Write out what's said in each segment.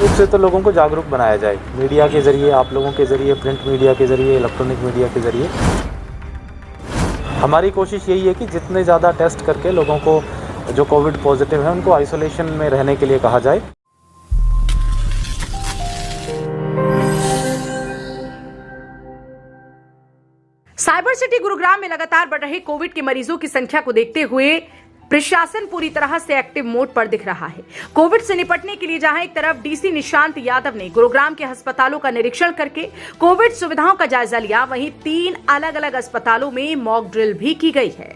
रूप से तो लोगों को जागरूक बनाया जाए, मीडिया के ज़रिए, आप लोगों के ज़रिए, प्रिंट मीडिया के ज़रिए, इलेक्ट्रॉनिक मीडिया के ज़रिए। हमारी कोशिश यही है कि जितने ज़्यादा टेस्ट करके लोगों को जो कोविड पॉजिटिव है उनको आइसोलेशन में रहने के लिए कहा जाए। साइबर सिटी गुरुग्राम में लगातार बढ़ रहे कोविड के मरीजों की संख्या को देखते हुए प्रशासन पूरी तरह से एक्टिव मोड पर दिख रहा है। कोविड से निपटने के लिए जहां एक तरफ डीसी निशांत यादव ने गुरुग्राम के अस्पतालों का निरीक्षण करके कोविड सुविधाओं का जायजा लिया, वहीं 3 अलग अलग अस्पतालों में मॉक ड्रिल भी की गई है।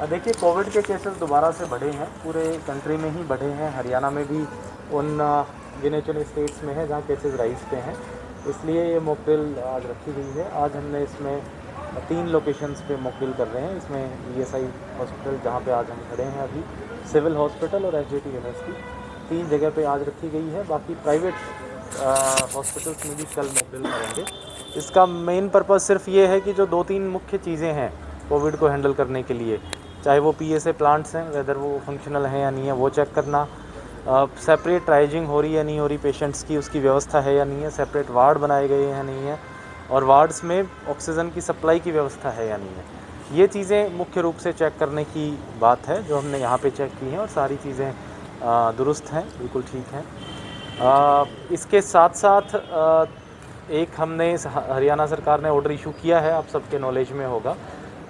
देखिए, कोविड के केसेस दोबारा से बढ़े हैं, पूरे कंट्री में ही बढ़े हैं। हरियाणा में भी उन गिने चुने स्टेट्स में है जहाँ केसेस राइज पे हैं, इसलिए ये मॉक ड्रिल आज रखी गई है। आज हमने इसमें 3 लोकेशंस पे मॉक ड्रिल कर रहे हैं। इसमें ईएसआई हॉस्पिटल जहाँ पे आज हम खड़े हैं अभी, सिविल हॉस्पिटल और एसजीटी यूनिवर्सिटी, 3 जगह पे आज रखी गई है। बाकी प्राइवेट हॉस्पिटल्स में भी कल मॉक ड्रिल करेंगे। इसका मेन पर्पज़ सिर्फ ये है कि जो 2-3 मुख्य चीज़ें हैं कोविड को हैंडल करने के लिए, चाहे वो पीएसए प्लांट्स हैं, वेदर वो फंक्शनल हैं या नहीं है, वो चेक करना, सेपरेट ट्राइजिंग हो रही है नहीं हो रही पेशेंट्स की, उसकी व्यवस्था है या नहीं है, सेपरेट वार्ड बनाए गए हैं नहीं है, और वार्ड्स में ऑक्सीजन की सप्लाई की व्यवस्था है या नहीं है। ये चीज़ें मुख्य रूप से चेक करने की बात है जो हमने यहाँ पे चेक की हैं, और सारी चीज़ें दुरुस्त हैं, बिल्कुल ठीक हैं। इसके साथ साथ एक हमने हरियाणा सरकार ने ऑर्डर इशू किया है, आप सबके नॉलेज में होगा,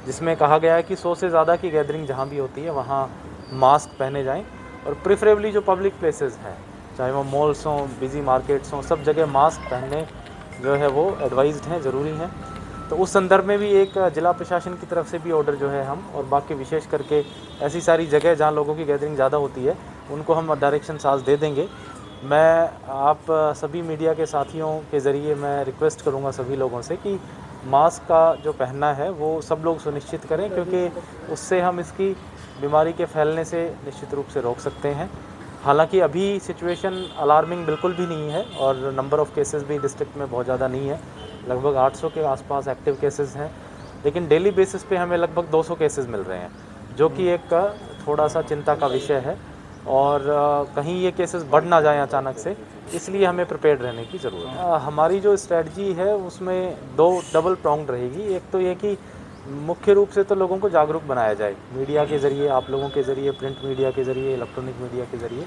जिसमें कहा गया है कि 100 से ज़्यादा की गैदरिंग जहाँ भी होती है वहाँ मास्क पहने जाएं, और प्रेफरेबली जो पब्लिक प्लेसेस हैं, चाहे वो मॉल्स हों, बिजी मार्केट्स हों, सब जगह मास्क पहनने जो है वो एडवाइज्ड हैं, ज़रूरी हैं। तो उस संदर्भ में भी एक जिला प्रशासन की तरफ से भी ऑर्डर जो है हम, और बाकी विशेष करके ऐसी सारी जगह जहाँ लोगों की गैदरिंग ज़्यादा होती है उनको हम डायरेक्शंस आज दे देंगे। मैं आप सभी मीडिया के साथियों के ज़रिए मैं रिक्वेस्ट करूँगा सभी लोगों से कि मास्क का जो पहनना है वो सब लोग सुनिश्चित करें, क्योंकि उससे हम इसकी बीमारी के फैलने से निश्चित रूप से रोक सकते हैं। हालांकि अभी सिचुएशन अलार्मिंग बिल्कुल भी नहीं है, और नंबर ऑफ़ केसेस भी डिस्ट्रिक्ट में बहुत ज़्यादा नहीं है, लगभग 800 के आसपास एक्टिव केसेस हैं, लेकिन डेली बेसिस पे हमें लगभग 200 केसेस मिल रहे हैं, जो कि एक थोड़ा सा चिंता का विषय है। और कहीं ये केसेस बढ़ ना जाएं अचानक से, इसलिए हमें प्रिपेयर्ड रहने की ज़रूरत है। हमारी जो स्ट्रेटजी है उसमें 2 डबल प्रॉन्ग्ड रहेगी। एक तो ये कि मुख्य रूप से तो लोगों को जागरूक बनाया जाए, मीडिया के ज़रिए, आप लोगों के ज़रिए, प्रिंट मीडिया के ज़रिए, इलेक्ट्रॉनिक मीडिया के ज़रिए।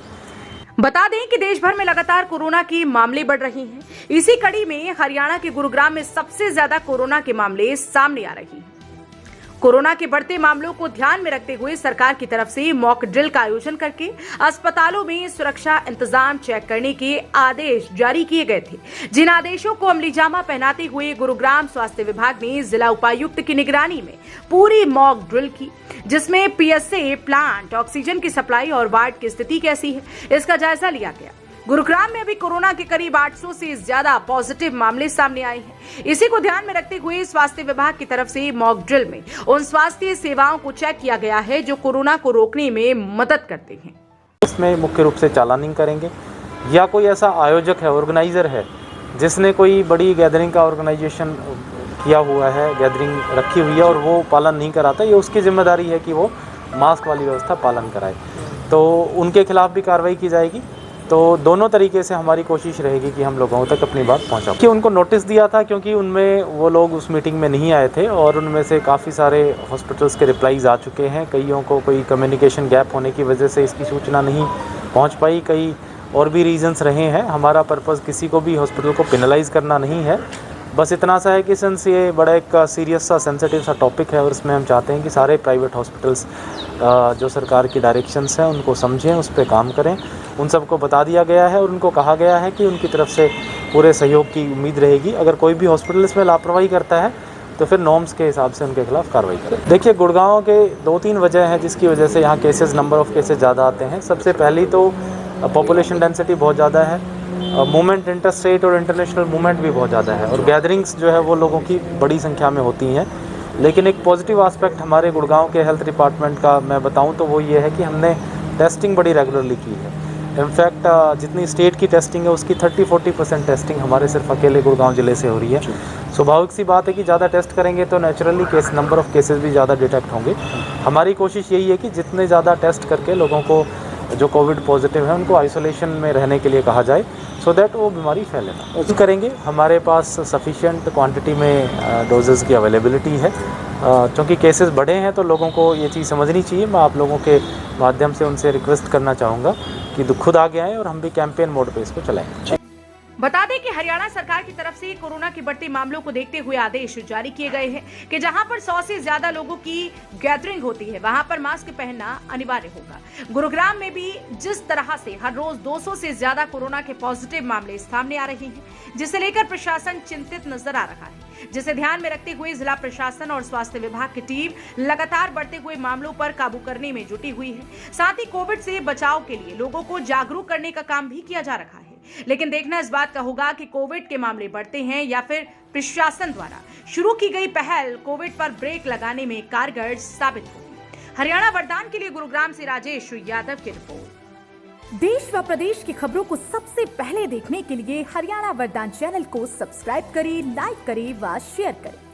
बता दें कि देश भर में लगातार कोरोना के मामले बढ़ रहे हैं। इसी कड़ी में हरियाणा के गुरुग्राम में सबसे ज्यादा कोरोना के मामले सामने आ रहे हैं। कोरोना के बढ़ते मामलों को ध्यान में रखते हुए सरकार की तरफ से मॉक ड्रिल का आयोजन करके अस्पतालों में सुरक्षा इंतजाम चेक करने के आदेश जारी किए गए थे, जिन आदेशों को अमलीजामा पहनाते हुए गुरुग्राम स्वास्थ्य विभाग ने जिला उपायुक्त की निगरानी में पूरी मॉक ड्रिल की, जिसमें पीएसए प्लांट, ऑक्सीजन की सप्लाई और वार्ड की स्थिति कैसी है, इसका जायजा लिया गया। गुरुग्राम में अभी कोरोना के करीब 800 से ज्यादा पॉजिटिव मामले सामने आए हैं। इसी को ध्यान में रखते हुए स्वास्थ्य विभाग की तरफ से मॉक ड्रिल में उन स्वास्थ्य सेवाओं को चेक किया गया है जो कोरोना को रोकने में मदद करते हैं। इसमें मुख्य रूप से चालानिंग करेंगे, या कोई ऐसा आयोजक है, ऑर्गेनाइजर है, जिसने कोई बड़ी गैदरिंग का ऑर्गेनाइजेशन किया हुआ है, गैदरिंग रखी हुई है और वो पालन नहीं कराता, ये उसकी जिम्मेदारी है कि वो मास्क वाली व्यवस्था पालन कराए, तो उनके खिलाफ भी कार्रवाई की जाएगी। तो दोनों तरीके से हमारी कोशिश रहेगी कि हम लोगों तक अपनी बात पहुंचाएं। कि उनको नोटिस दिया था, क्योंकि उनमें वो लोग उस मीटिंग में नहीं आए थे, और उनमें से काफ़ी सारे हॉस्पिटल्स के रिप्लाईज आ चुके हैं। कईयों को कोई कम्युनिकेशन गैप होने की वजह से इसकी सूचना नहीं पहुंच पाई, कई और भी रीजंस रहे हैं। हमारा पर्पज़ किसी को भी हॉस्पिटल को पेनलाइज करना नहीं है, बस इतना सा है कि सिंस ये बड़ा एक सीरियस सा सेंसिटिव सा टॉपिक है, और इसमें हम चाहते हैं कि सारे प्राइवेट हॉस्पिटल्स जो सरकार की डायरेक्शंस हैं उनको समझें, उस पर काम करें। उन सबको बता दिया गया है और उनको कहा गया है कि उनकी तरफ से पूरे सहयोग की उम्मीद रहेगी। अगर कोई भी हॉस्पिटल इसमें लापरवाही करता है तो फिर नॉर्म्स के हिसाब से उनके खिलाफ कार्रवाई करें। देखिए, गुड़गांव के 2-3 वजह हैं जिसकी वजह से यहाँ केसेस, नंबर ऑफ़ केसेस ज़्यादा आते हैं। सबसे पहली तो पॉपुलेशन डेंसिटी बहुत ज़्यादा है, मूवमेंट, इंटर स्टेट और इंटरनेशनल मूवमेंट भी बहुत ज़्यादा है, और गैदरिंग्स जो है वो लोगों की बड़ी संख्या में होती हैं। लेकिन एक पॉजिटिव एस्पेक्ट हमारे गुड़गांव के हेल्थ डिपार्टमेंट का मैं बताऊं तो वो ये है कि हमने टेस्टिंग बड़ी रेगुलरली की है। इनफैक्ट जितनी स्टेट की टेस्टिंग है उसकी 30-40% टेस्टिंग हमारे सिर्फ अकेले गुड़गांव ज़िले से हो रही है। स्वाभाविक सी बात है कि ज़्यादा टेस्ट करेंगे तो नेचुरली नंबर ऑफ़ केसेस भी ज़्यादा डिटेक्ट होंगे। हमारी कोशिश यही है कि जितने ज़्यादा टेस्ट करके लोगों को जो कोविड पॉजिटिव है उनको आइसोलेशन में रहने के लिए कहा जाए, सो दैट वो बीमारी फैले ना। ऐसे करेंगे, हमारे पास सफिशिएंट क्वांटिटी में डोजेज़ की अवेलेबिलिटी है। क्योंकि केसेस बढ़े हैं तो लोगों को ये चीज़ समझनी चाहिए। मैं आप लोगों के माध्यम से उनसे रिक्वेस्ट करना चाहूँगा कि खुद आगे आएँ और हम भी कैंपेन मोड पे इसको चलाएंगे। बता दें कि हरियाणा सरकार की तरफ से कोरोना के बढ़ते मामलों को देखते हुए आदेश जारी किए गए हैं कि जहां पर 100 से ज्यादा लोगों की गैदरिंग होती है वहां पर मास्क पहनना अनिवार्य होगा। गुरुग्राम में भी जिस तरह से हर रोज 200 से ज्यादा कोरोना के पॉजिटिव मामले सामने आ रहे हैं, जिसे लेकर प्रशासन चिंतित नजर आ रहा है, जिसे ध्यान में रखते हुए जिला प्रशासन और स्वास्थ्य विभाग की टीम लगातार बढ़ते हुए मामलों पर काबू करने में जुटी हुई है। साथ ही कोविड से बचाव के लिए लोगों को जागरूक करने का काम भी किया जा रहा है। लेकिन देखना इस बात का होगा कि कोविड के मामले बढ़ते हैं या फिर प्रशासन द्वारा शुरू की गई पहल कोविड पर ब्रेक लगाने में कारगर साबित होगी। हरियाणा वरदान के लिए गुरुग्राम से राजेश यादव की रिपोर्ट। देश व प्रदेश की खबरों को सबसे पहले देखने के लिए हरियाणा वरदान चैनल को सब्सक्राइब करें, लाइक करें व शेयर करें।